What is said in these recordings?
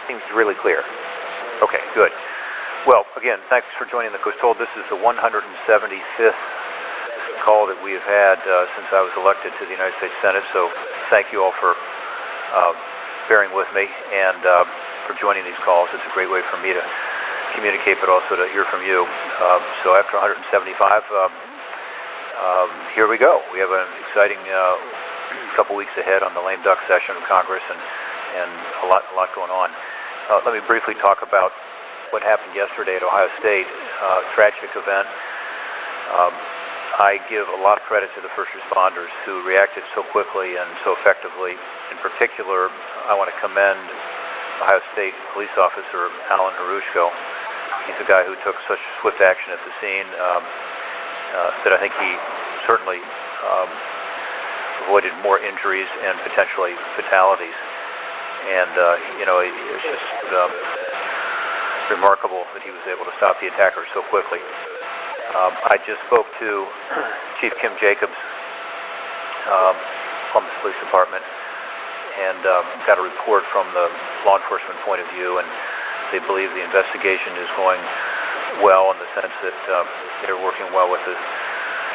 Seems really clear. Okay, good. Well, again, thanks for joining the Coast Told. This is the 175th call that we have had since I was elected to the United States Senate, so thank you all for bearing with me and for joining these calls. It's a great way for me to communicate, but also to hear from you. So after 175, here we go. We have an exciting couple weeks ahead on the lame duck session of Congress, and a lot going on. Let me briefly talk about what happened yesterday at Ohio State, tragic event. I give a lot of credit to the first responders who reacted so quickly and so effectively. In particular, I want to commend Ohio State police officer Alan Harushko. He's a guy who took such swift action at the scene that I think he certainly avoided more injuries and potentially fatalities. And, it's just remarkable that he was able to stop the attacker so quickly. I just spoke to Chief Kim Jacobs, Columbus Police Department, and got a report from the law enforcement point of view, and they believe the investigation is going well in the sense that they're working well with the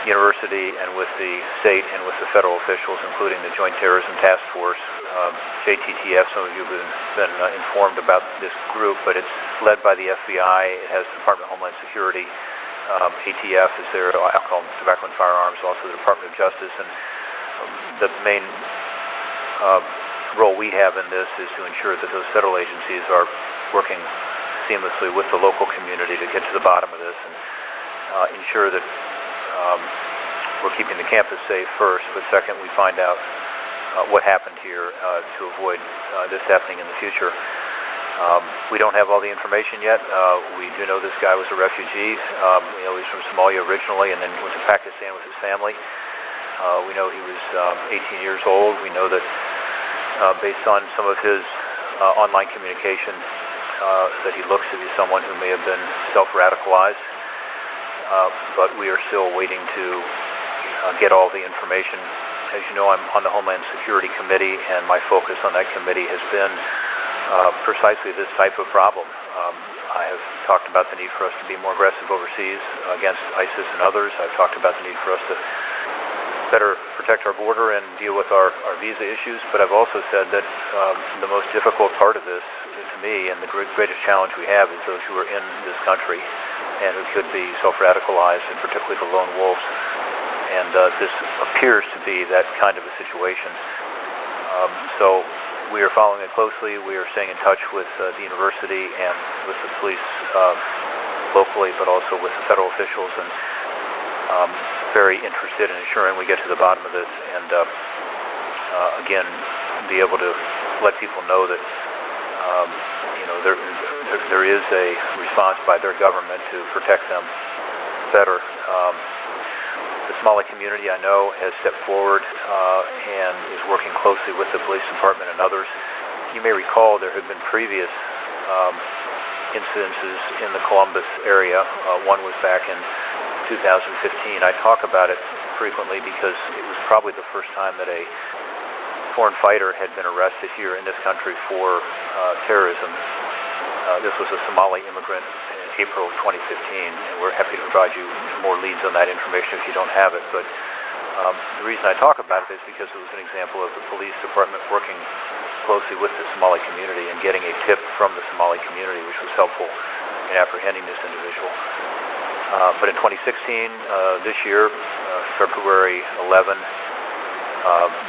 university and with the state and with the federal officials, including the Joint Terrorism Task Force, JTTF. Some of you have been informed about this group, but it's led by the FBI. It has the Department of Homeland Security. ATF is there, Alcohol, Tobacco, and Firearms, also the Department of Justice. And the main role we have in this is to ensure that those federal agencies are working seamlessly with the local community to get to the bottom of this and ensure that we're keeping the campus safe first, but second, we find out what happened here to avoid this happening in the future. We don't have all the information yet. We do know this guy was a refugee. We know he's from Somalia originally and then went to Pakistan with his family. We know he was 18 years old. We know that based on some of his online communication that he looks to be someone who may have been self-radicalized. But we are still waiting to get all the information. As you know, I'm on the Homeland Security Committee, and my focus on that committee has been precisely this type of problem. I have talked about the need for us to be more aggressive overseas against ISIS and others. I've talked about the need for us to better protect our border and deal with our visa issues, but I've also said that the most difficult part of this, to me, and the greatest challenge we have is those who are in this country and who could be self-radicalized, and particularly the lone wolves. And this appears to be that kind of a situation. So we are following it closely. We are staying in touch with the university and with the police locally, but also with the federal officials, and very interested in ensuring we get to the bottom of this and, again, be able to let people know that, there is a response by their government to protect them better. The Somali community, I know, has stepped forward and is working closely with the police department and others. You may recall there had been previous incidences in the Columbus area. One was back in 2015. I talk about it frequently because it was probably the first time that a foreign fighter had been arrested here in this country for terrorism. This was a Somali immigrant in April of 2015, and we're happy to provide you more leads on that information if you don't have it. But the reason I talk about it is because it was an example of the police department working closely with the Somali community and getting a tip from the Somali community, which was helpful in apprehending this individual. But in 2016, this year, February 11,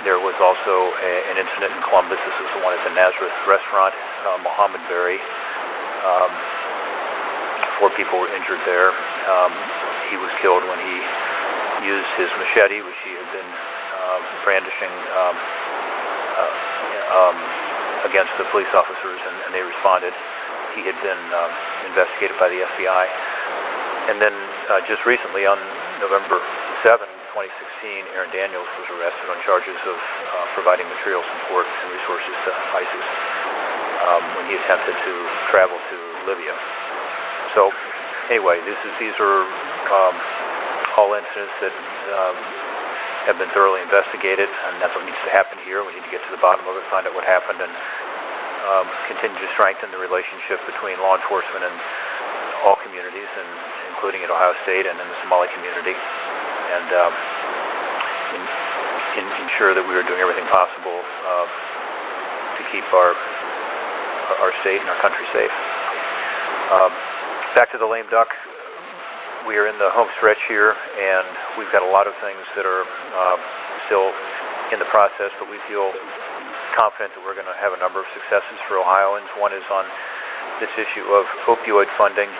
there was also an incident in Columbus. This was the one at the Nazareth restaurant, Mohammed Berry. 4 people were injured there. He was killed when he used his machete, which he had been brandishing against the police officers, and they responded. He had been investigated by the FBI. And then just recently, on November 7, 2016, Aaron Daniels was arrested on charges of providing material support and resources to ISIS when he attempted to travel to Libya. So anyway, these are all incidents that have been thoroughly investigated, and that's what needs to happen here. We need to get to the bottom of it, find out what happened, and continue to strengthen the relationship between law enforcement and all communities, and including at Ohio State and in the Somali community, and ensure that we are doing everything possible to keep our state and our country safe. Back to the lame duck. We are in the home stretch here, and we've got a lot of things that are still in the process, but we feel confident that we're going to have a number of successes for Ohioans. One is on this issue of opioid funding.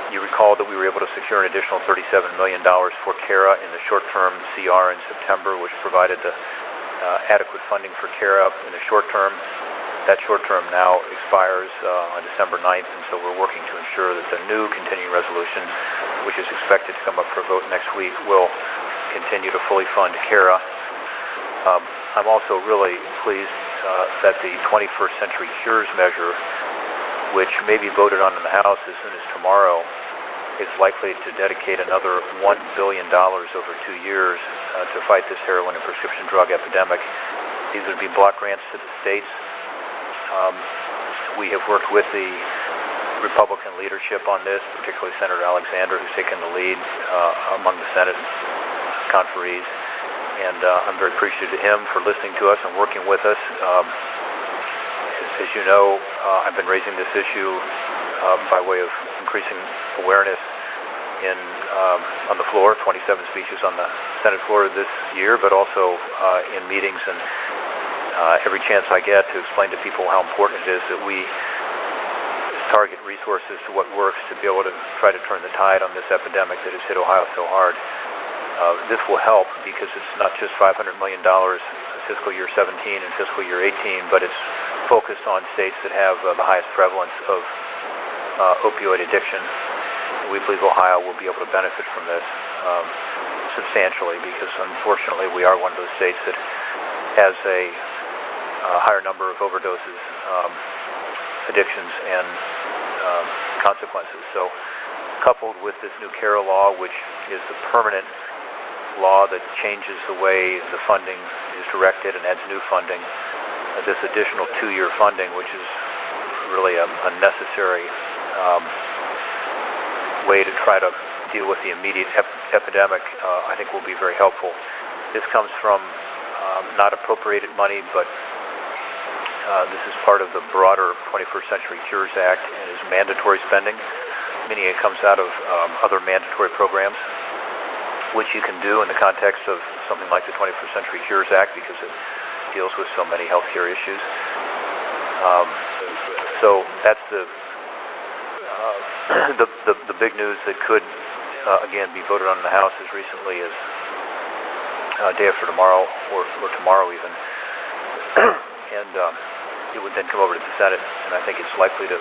You recall that we were able to secure an additional $37 million for CARA in the short-term CR in September, which provided the adequate funding for CARA in the short term. That short term now expires on December 9th, and so we're working to ensure that the new continuing resolution, which is expected to come up for a vote next week, will continue to fully fund CARA. I'm also really pleased that the 21st Century Cures measure, which may be voted on in the House as soon as tomorrow, is likely to dedicate another $1 billion over 2 years to fight this heroin and prescription drug epidemic. These would be block grants to the states. We have worked with the Republican leadership on this, particularly Senator Alexander, who's taken the lead among the Senate conferees, and I'm very appreciative to him for listening to us and working with us. As you know, I've been raising this issue by way of increasing awareness on the floor, 27 speeches on the Senate floor this year, but also in meetings and every chance I get to explain to people how important it is that we target resources to what works to be able to try to turn the tide on this epidemic that has hit Ohio so hard. This will help because it's not just $500 million fiscal year 17 and fiscal year 18, but it's focused on states that have the highest prevalence of opioid addiction. We believe Ohio will be able to benefit from this substantially because, unfortunately, we are one of those states that has a higher number of overdoses, addictions, and consequences. So, coupled with this new CARA law, which is the permanent law that changes the way the funding is directed and adds new funding, this additional 2-year funding, which is really a necessary way to try to deal with the immediate epidemic, I think will be very helpful. This comes from not appropriated money, but this is part of the broader 21st Century Cures Act and is mandatory spending, meaning it comes out of other mandatory programs, which you can do in the context of something like the 21st Century Cures Act because it deals with so many healthcare issues. So that's the big news that could, again, be voted on in the House as recently as day after tomorrow or tomorrow even. And it would then come over to the Senate, and I think it's likely to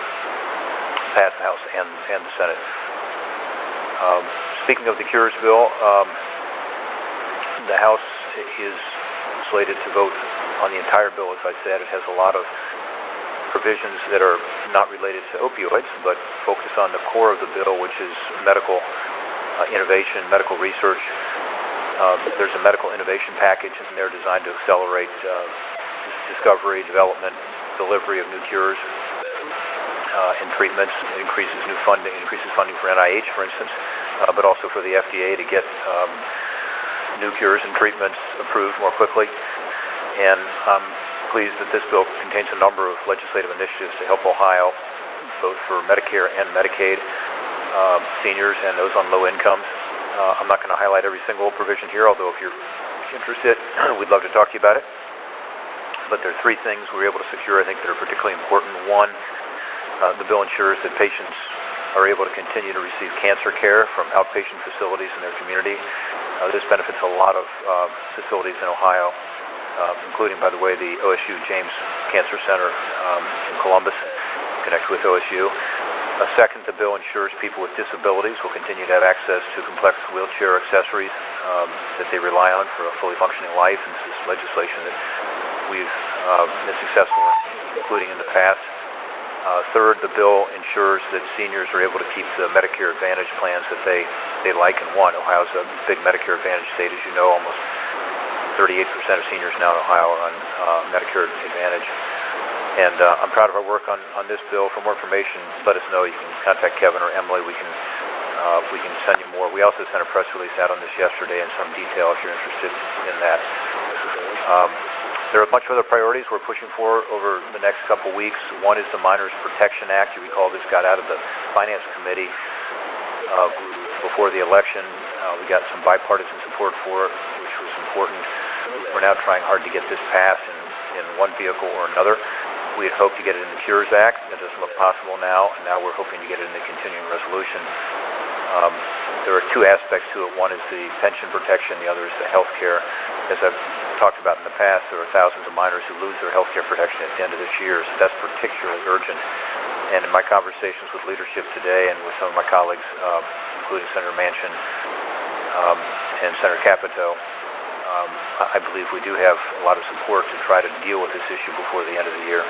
pass the House and the Senate. Speaking of the Cures bill, the House is slated to vote on the entire bill. As I said, it has a lot of provisions that are not related to opioids, but focus on the core of the bill, which is medical innovation, medical research. There's a medical innovation package in there designed to accelerate discovery, development, delivery of new cures and treatments. It increases funding for NIH, for instance, but also for the FDA to get new cures and treatments approved more quickly. And I'm pleased that this bill contains a number of legislative initiatives to help Ohio, both for Medicare and Medicaid, seniors and those on low incomes. I'm not going to highlight every single provision here, although if you're interested, we'd love to talk to you about it. But there are 3 things we were able to secure, I think, that are particularly important. One, the bill ensures that patients are able to continue to receive cancer care from outpatient facilities in their community. This benefits a lot of facilities in Ohio, including, by the way, the OSU James Cancer Center in Columbus, connected with OSU. Second, the bill ensures people with disabilities will continue to have access to complex wheelchair accessories that they rely on for a fully functioning life. And this is legislation that we've been successful in, including in the past. Third, the bill ensures that seniors are able to keep the Medicare Advantage plans that they like and want. Ohio's a big Medicare Advantage state, as you know. Almost 38% of seniors now in Ohio are on Medicare Advantage. And I'm proud of our work on this bill. For more information, let us know. You can contact Kevin or Emily. We can send you more. We also sent a press release out on this yesterday in some detail if you're interested in that. There are a bunch of other priorities we're pushing for over the next couple weeks. One is the Miners Protection Act. You recall this got out of the Finance Committee before the election. We got some bipartisan support for it, which was important. We're now trying hard to get this passed in one vehicle or another. We had hoped to get it in the Cures Act. That doesn't look possible now, and now we're hoping to get it in the continuing resolution. There are two aspects to it. One is the pension protection, the other is the health care. As I've talked about in the past, there are thousands of miners who lose their health care protection at the end of this year, so that's particularly urgent. And in my conversations with leadership today and with some of my colleagues, including Senator Manchin and Senator Capito, I believe we do have a lot of support to try to deal with this issue before the end of the year.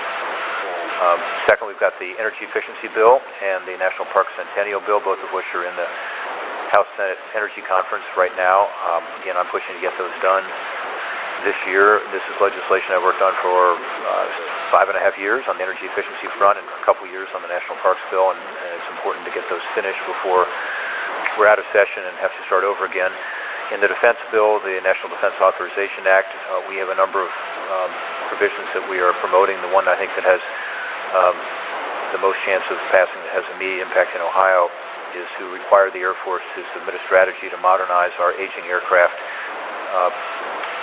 Second, we've got the Energy Efficiency Bill and the National Park Centennial Bill, both of which are in the House Senate Energy Conference right now. Again, I'm pushing to get those done this year. This is legislation I worked on for 5.5 years on the energy efficiency front and a couple years on the National Parks Bill, and it's important to get those finished before we're out of session and have to start over again. In the Defense Bill, the National Defense Authorization Act, we have a number of provisions that we are promoting. The one I think that has the most chance of passing that has immediate impact in Ohio is to require the Air Force to submit a strategy to modernize our aging aircraft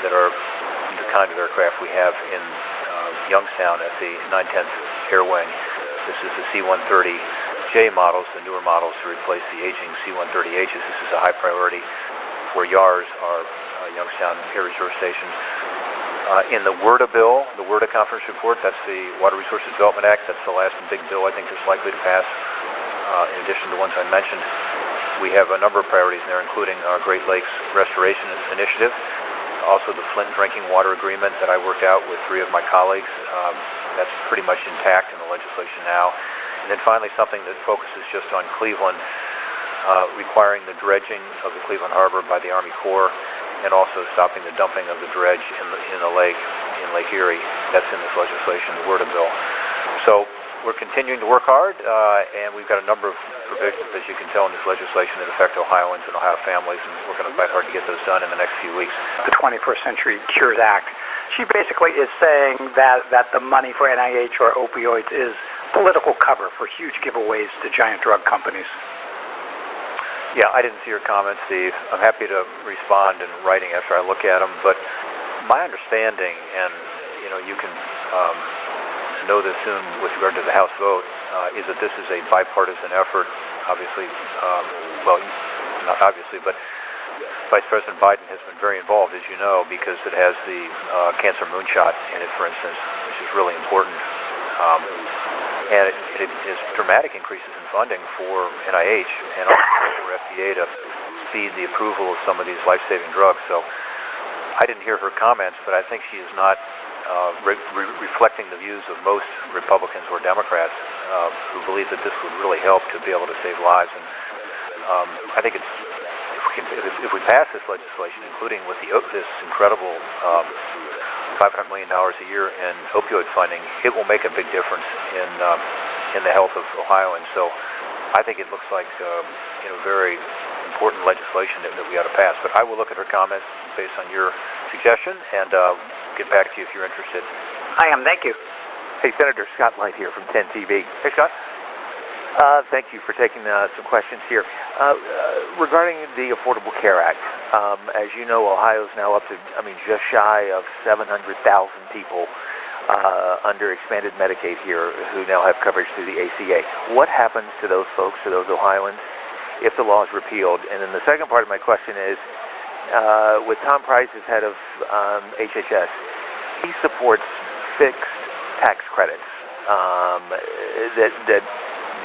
that are the kind of aircraft we have in Youngstown at the 910th Air Wing. This is the C-130J models, the newer models, to replace the aging C-130Hs. This is a high priority for YARS, our Youngstown Air Reserve Station. In the WRDA bill, the WRDA conference report, that's the Water Resources Development Act. That's the last big bill I think that's likely to pass. In addition to the ones I mentioned, we have a number of priorities in there, including our Great Lakes Restoration Initiative, also the Flint Drinking Water Agreement that I worked out with 3 of my colleagues. That's pretty much intact in the legislation now. And then finally, something that focuses just on Cleveland, requiring the dredging of the Cleveland Harbor by the Army Corps, and also stopping the dumping of the dredge in the lake, in Lake Erie. That's in this legislation, the WRDA bill. So we're continuing to work hard, and we've got a number of provisions, as you can tell, in this legislation that affect Ohioans and Ohio families, and we're going to fight hard to get those done in the next few weeks. The 21st Century Cures Act, she basically is saying that the money for NIH or opioids is political cover for huge giveaways to giant drug companies. Yeah, I didn't see your comments, Steve. I'm happy to respond in writing after I look at them, but my understanding, and you can know this soon with regard to the House vote, is that this is a bipartisan effort. Obviously, well, not obviously, but Vice President Biden has been very involved, as you know, because it has the cancer moonshot in it, for instance, which is really important. And it is dramatic increases in funding for NIH and also for FDA to speed the approval of some of these life-saving drugs. So I didn't hear her comments, but I think she is not reflecting the views of most Republicans or Democrats who believe that this would really help to be able to save lives. And I think it's if we pass this legislation, including with this incredible $500 million a year in opioid funding, it will make a big difference in the health of Ohioans. So I think it looks like very important legislation that we ought to pass. But I will look at her comments based on your suggestion and get back to you if you're interested. I am. Thank you. Hey, Senator Scott Light here from 10 TV. Hey, Scott. Thank you for taking some questions here. Regarding the Affordable Care Act, as you know, Ohio's now up to, just shy of 700,000 people under expanded Medicaid here who now have coverage through the ACA. What happens to those folks, to those Ohioans, if the law is repealed? And then the second part of my question is, with Tom Price as head of HHS, he supports fixed tax credits that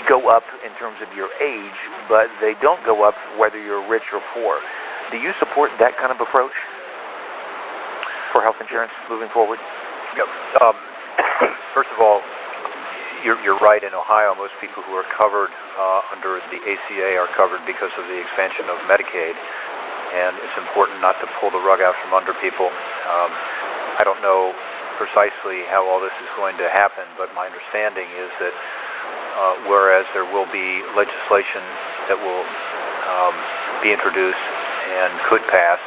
go up in terms of your age, but they don't go up whether you're rich or poor. Do you support that kind of approach for health insurance moving forward? Yep. First of all, you're right. In Ohio, most people who are covered under the ACA are covered because of the expansion of Medicaid, and it's important not to pull the rug out from under people. I don't know precisely how all this is going to happen, but my understanding is that whereas there will be legislation that will be introduced and could pass,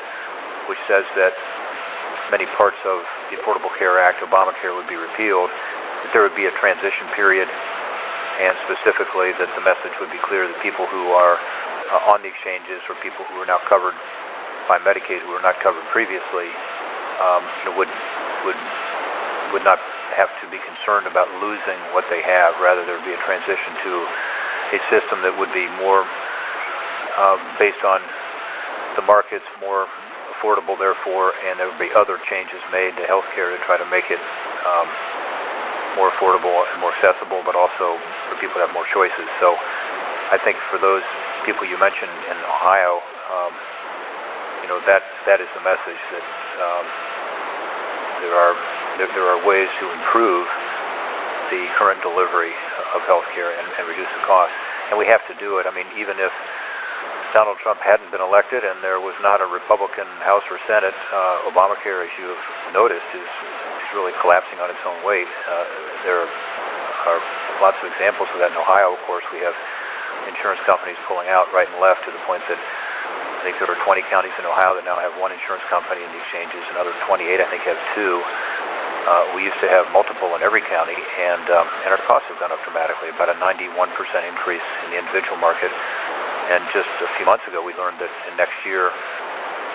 which says that many parts of the Affordable Care Act, Obamacare, would be repealed, that there would be a transition period, and specifically that the message would be clear that people who are on the exchanges or people who are now covered by Medicaid who were not covered previously would not have to be concerned about losing what they have. Rather, there would be a transition to a system that would be more based on the markets, more affordable, therefore, and there would be other changes made to health care to try to make it more affordable and more accessible, but also for people to have more choices. So I think for those people you mentioned in Ohio, that is the message, that there are ways to improve the current delivery of health care and reduce the cost. And we have to do it. I mean, even if Donald Trump hadn't been elected and there was not a Republican House or Senate, Obamacare, as you have noticed, is really collapsing on its own weight. There are lots of examples of that in Ohio. Of course, we have insurance companies pulling out right and left to the point that I think there are 20 counties in Ohio that now have one insurance company in the exchanges. Another 28, I think, have two. We used to have multiple in every county, and our costs have gone up dramatically, about a 91% increase in the individual market. And just a few months ago, we learned that in next year,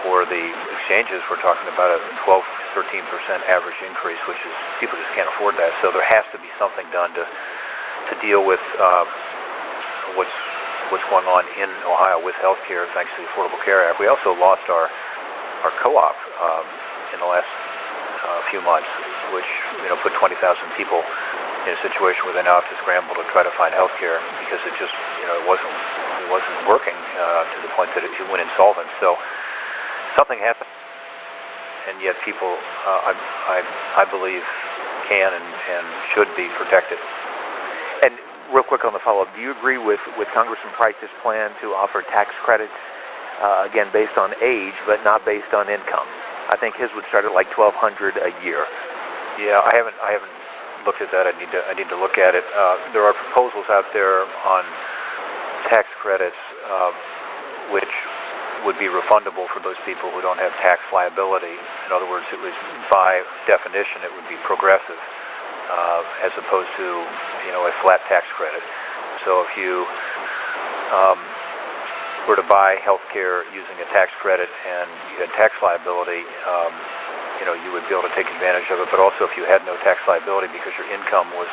for the exchanges, we're talking about a 12, 13% average increase, which is, people just can't afford that. So there has to be something done to deal with what's going on in Ohio with health care, thanks to the Affordable Care Act. We also lost our co-op in the last few months, which put 20,000 people in a situation where they now have to scramble to try to find health care because it just it wasn't working to the point that it went insolvent. So something happened, and yet people, I believe, can and should be protected. And real quick on the follow-up, do you agree with Congressman Price's plan to offer tax credits, again, based on age, but not based on income? I think his would start at like $1,200 a year. Yeah, I haven't looked at that. I need to look at it. There are proposals out there on tax credits which would be refundable for those people who don't have tax liability. In other words, it was, by definition, it would be progressive as opposed to a flat tax credit. So if you were to buy health care using a tax credit and you had tax liability, you would be able to take advantage of it. But also if you had no tax liability because your income was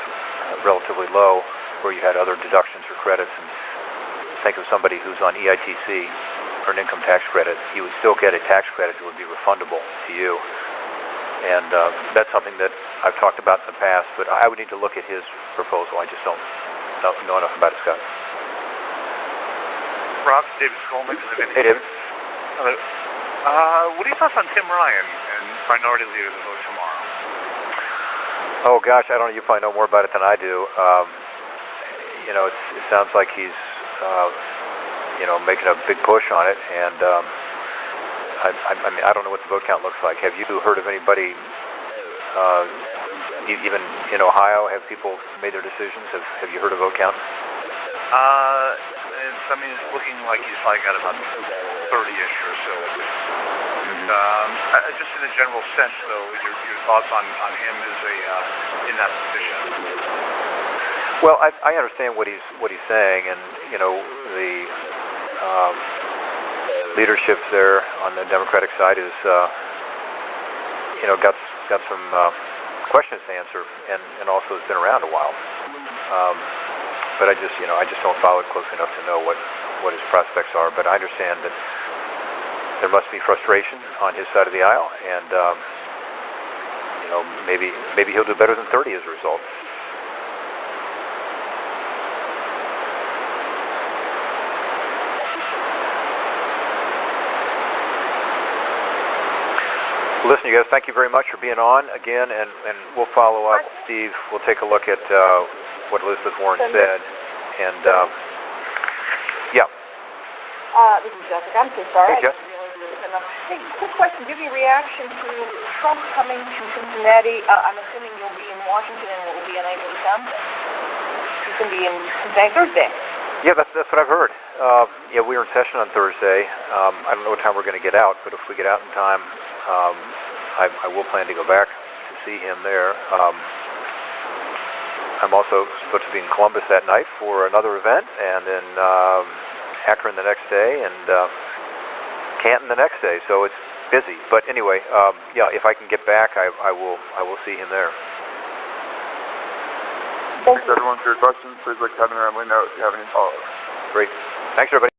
relatively low, or you had other deductions or credits, and think of somebody who's on EITC or an income tax credit, he would still get a tax credit that would be refundable to you. And that's something that I've talked about in the past, but I would need to look at his proposal. I just don't know enough about it, Scott. Rob, David Skolnick. Hey, David. Hello. What are your thoughts on Tim Ryan and Minority Leader the vote tomorrow? Oh, gosh, I don't know. You probably know more about it than I do. It sounds like he's, making a big push on it, and I mean, I don't know what the vote count looks like. Have you heard of anybody, even in Ohio, have people made their decisions? Have you heard of vote count? It's looking like he's probably got about 30-ish or so. Just in a general sense, though, your thoughts on him as in that position? Well, I understand what he's saying, and the leadership there on the Democratic side is got some questions to answer, and also has been around a while. But I just don't follow it closely enough to know what his prospects are. But I understand that there must be frustration on his side of the aisle, and maybe he'll do better than 30 as a result. Listen, you guys, thank you very much for being on again, and we'll follow up. Steve, we'll take a look at what Elizabeth Warren said, and yeah. This is Jessica. I'm so sorry. Hey, Jess. I didn't realize there was Hey, quick question. Give your reaction to Trump coming to Cincinnati. I'm assuming you'll be in Washington and will be unable to come. He's going to be in Cincinnati Thursday. Yeah, that's what I've heard. Yeah, we are in session on Thursday. I don't know what time we're going to get out, but if we get out in time, I will plan to go back to see him there. I'm also supposed to be in Columbus that night for another event, and then Akron the next day, and Canton the next day. So it's busy. But anyway, yeah, if I can get back, I will see him there. Thanks everyone for your questions. Please let Kevin or Emily know if you have any follow-ups. Great. Thanks, everybody.